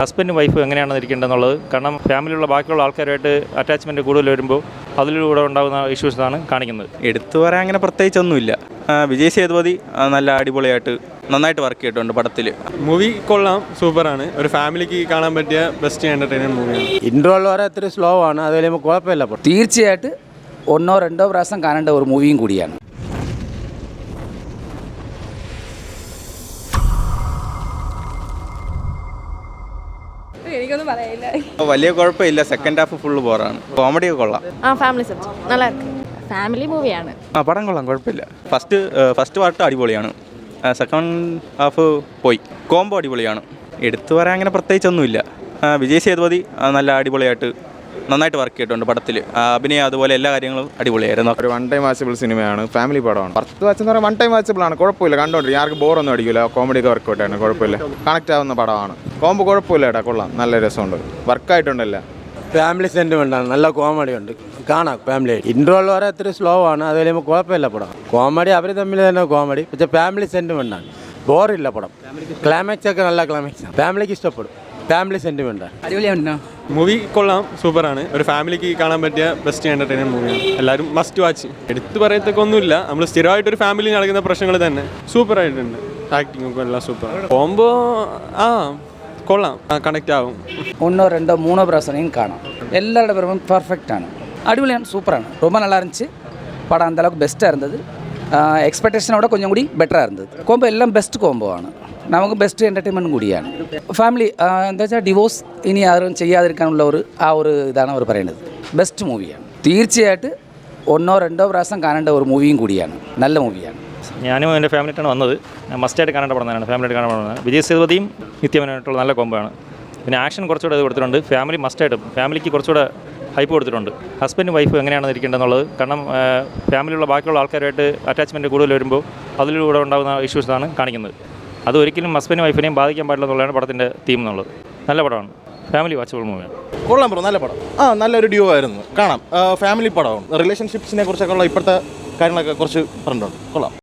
ഹസ്ബൻഡും വൈഫും എങ്ങനെയാണ് ഇരിക്കേണ്ടതെന്നുള്ളത്. കാരണം ഫാമിലിയുള്ള ബാക്കിയുള്ള ആൾക്കാരുമായിട്ട് അറ്റാച്ച്മെൻറ്റ് കൂടുതൽ വരുമ്പോൾ അതിലൂടെ ഉണ്ടാകുന്ന ഇഷ്യൂസാണ് കാണിക്കുന്നത്. എടുത്തു പറയാൻ അങ്ങനെ പ്രത്യേകിച്ചൊന്നുമില്ല. വിജയ് സേതുപതി നല്ല അടിപൊളിയായിട്ട് നന്നായിട്ട് വർക്ക് ചെയ്തിട്ടുണ്ട് പടത്തിൽ. മൂവി കൊള്ളാം, സൂപ്പറാണ്. ഒരു ഫാമിലിക്ക് കാണാൻ പറ്റിയ ബെസ്റ്റ് എൻ്റർടൈൻമെൻറ്റ് മൂവിയാണ്. ഇൻട്രോയിൽ വരെ ഇത്തിരി സ്ലോ ആണ്, അതിൽ കുഴപ്പമില്ല. തീർച്ചയായിട്ട് ഒന്നോ രണ്ടോ പ്രാവശ്യം കാണേണ്ട ഒരു മൂവിയും കൂടിയാണ്. എനിക്കൊന്നും പറയില്ല. വലിയ കുഴപ്പമില്ല. സെക്കൻഡ് ഹാഫ് ഫുള്ള് ബോറാണ്. കോമഡിയൊക്കെ കൊള്ളാം. ഫാമിലി സബ്ജക്ട് നല്ല ഫാമിലി മൂവിയാണ്. പടം കൊള്ളാം, കുഴപ്പമില്ല. ഫസ്റ്റ് പാർട്ട് അടിപൊളിയാണ്. സെക്കൻഡ് ഹാഫ് പോയി. കോംബോ അടിപൊളിയാണ്. എടുത്തു പറയാൻ അങ്ങനെ പ്രത്യേകിച്ചൊന്നുമില്ല. വിജയ് സേതുപതി നല്ല അടിപൊളിയായിട്ട് നന്നായിട്ട് വർക്ക് ചെയ്തിട്ടുണ്ട് പടത്തിൽ. അഭിനയം അതുപോലെ എല്ലാ കാര്യങ്ങളും അടിപൊളിയായിരുന്നു. ഒരു വൺ ടൈം വാച്ചബിൾ സിനിമയാണ്, ഫാമിലി പടമാണ്. 10 വാച്ച് എന്ന് പറഞ്ഞാൽ വൺ ടൈം വാച്ചബിൾ ആണ്, കുഴപ്പമില്ല. കണ്ടോണ്ടിരിക്കും, ആർക്ക് ബോറൊന്നും അടിക്കില്ല. കോമഡിയൊക്കെ വർക്കൗട്ട് ആണ്, കുഴപ്പമില്ല. കണക്റ്റ് ആവുന്ന പടമാണ്. കോമ്പോ കുഴപ്പമില്ല ഏട്ടാ, കൊള്ളാം, നല്ല രസമുണ്ട്, വർക്കായിട്ടുണ്ടല്ല. ഫാമിലി സെൻറ്റിമെൻ്റ് ആണ്, നല്ല കോമഡി ഉണ്ട്, കാണാം ഫാമിലി. ഇൻട്രോയിൽ വരെ ഇത്തിരി സ്ലോ ആണ്, അതിൽ കുഴപ്പമില്ല പടം. കോമഡി അവർ തമ്മിൽ തന്നെ കോമഡി, പക്ഷേ ഫാമിലി സെൻറ്റിമെൻ്റ് ആണ്, ബോറില്ല പടം. ക്ലൈമാക്സ് ഒക്കെ നല്ല ക്ലൈമാക്സ് ആണ്, ഫാമിലിക്ക് ഇഷ്ടപ്പെടും. ഫാമിലി സെൻറ്റിമെൻ്റ് ആണ്, അടിപൊളിയാണോ? മൂവി കൊള്ളാം, സൂപ്പറാണ്. ഒരു ഫാമിലിക്ക് കാണാൻ പറ്റിയ ബെസ്റ്റ് എൻ്റർടൈൻമെൻറ്റ് മൂവിയാണ്. എല്ലാവരും മസ്റ്റ് വാച്ച്. എടുത്തു പറയത്തൊക്കെ ഒന്നുമില്ല, നമ്മൾ സ്ഥിരമായിട്ടൊരു ഫാമിലി നടക്കുന്ന പ്രശ്നങ്ങൾ തന്നെ സൂപ്പറായിട്ടുണ്ട്. ആക്ടിംഗ് ഒക്കെ എല്ലാം സൂപ്പർ. കോമ്പോ കൊള്ളാം, കണക്റ്റ് ആവും. ഒന്നോ രണ്ടോ മൂന്നോ പ്രാവശ്യം കാണാം. எல்லாரோட படமும் பர்ஃபெக்டான அடிபொலியான சூப்பரான ரொம்ப நல்லா இருந்துச்சு படம். அந்தளவுக்கு பெஸ்ட்டாக இருந்தது. எக்ஸ்பெக்டேஷனோட கொஞ்சம் കൂടി ബെറ്ററാக இருந்தது. കോംബോ എല്ലാം ബെസ്റ്റ് കോംബോ ആണ്, നമുക്ക് ബെസ്റ്റ് എൻ്റർടൈൻമെൻറ്റും കൂടിയാണ്. ഫാമിലി എന്താ വെച്ചാൽ ഡിവോഴ്സ് ഇനി ആരും ചെയ്യാതിരിക്കാനുള്ള ഒരു ഇതാണ് അവർ പറയുന്നത്. ബെസ്റ്റ് മൂവിയാണ്. തീർച്ചയായിട്ട് ഒന്നോ രണ്ടോ പ്രാവശ്യം കാണേണ്ട ഒരു മൂവിയും കൂടിയാണ്, നല്ല മൂവിയാണ്. ഞാനും എൻ്റെ ഫാമിലിയായിട്ടാണ് വന്നത്. മസ്റ്റായിട്ട് കാണേണ്ട പടം തന്നെയാണ്, ഫാമിലിയായിട്ട് കാണേണ്ട പടം. വിജയ് സേതുപതിയും നിത്യമനായിട്ടുള്ള നല്ല കോംബോയാണ്. പിന്നെ ആക്ഷൻ കുറച്ചുകൂടെ ഇത് കൊടുത്തിട്ടുണ്ട്. ഫാമിലി മസ്റ്റായിട്ടും ഫാമിലിക്ക് കുറച്ചുകൂടെ ഹൈപ്പ് കൊടുത്തിട്ടുണ്ട്. ഹസ്ബൻഡും വൈഫും എങ്ങനെയാണ് ഇരിക്കേണ്ടതെന്നുള്ളത്. കാരണം ഫാമിലിയുള്ള ബാക്കിയുള്ള ആൾക്കാരുമായിട്ട് അറ്റാച്ച്മെൻറ്റ് കൂടുതൽ വരുമ്പോൾ അതിലൂടെ ഉണ്ടാകുന്ന ഇഷ്യൂസാണ് കാണിക്കുന്നത്. അത് ഒരിക്കലും ഹസ്ബൻഡും വൈഫിനെയും ബാധിക്കാൻ പാടില്ല എന്നുള്ളതാണ് പടത്തിൻ്റെ തീം എന്നുള്ളത്. നല്ല പടമാണ്, ഫാമിലി വാച്ചബിൾ മൂവിയാണ്. കൊള്ളാം ബ്രോ, നല്ല പടം. നല്ലൊരു ഡ്യൂ ആയിരുന്നു, കാണാം. ഫാമിലി പടമാണ്. റിലേഷൻഷിപ്സിനെ കുറിച്ചൊക്കെ ഉള്ള ഇപ്പോഴത്തെ കാര്യങ്ങളൊക്കെ കുറച്ച് പറഞ്ഞിട്ടുണ്ട്, കൊള്ളാം.